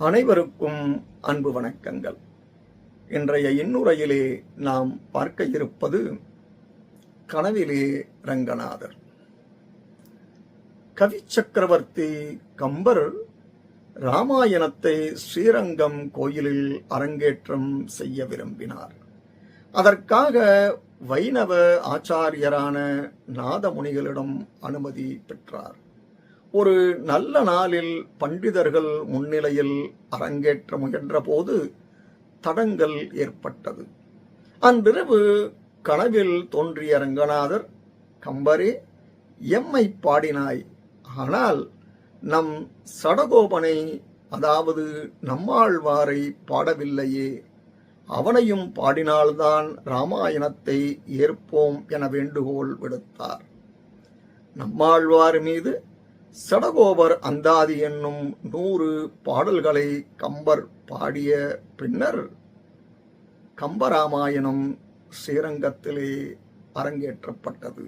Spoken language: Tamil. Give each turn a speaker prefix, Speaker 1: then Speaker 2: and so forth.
Speaker 1: அனைவருக்கும் அன்பு வணக்கங்கள். இன்றைய இன்னுரையிலே நாம் பார்க்க இருப்பது கனவிலே ரங்கநாதர். கவி சக்கரவர்த்தி கம்பர் ராமாயணத்தை ஸ்ரீரங்கம் கோயிலில் அரங்கேற்றம் செய்ய விரும்பினார். அதற்காக வைணவ ஆச்சாரியரான நாதமுனிகளிடம் அனுமதி பெற்றார். ஒரு நல்ல நாளில் பண்டிதர்கள் முன்னிலையில் அரங்கேற்ற முயன்ற போது தடங்கல் ஏற்பட்டது. அன்றிரவு கனவில் தோன்றிய ரங்கநாதர், கம்பரே, எம்மை பாடினாய், ஆனால் நம் சடகோபனை, அதாவது நம்மாழ்வாரை பாடவில்லையே, அவனையும் பாடினால்தான் ராமாயணத்தை ஏற்போம் என வேண்டுகோள் விடுத்தார். நம்மாழ்வார் மீது சடகோபர் அந்தாதி என்னும் 100 பாடல்களை கம்பர் பாடிய பின்னர் கம்பராமாயணம் ஸ்ரீரங்கத்திலே அரங்கேற்றப்பட்டது.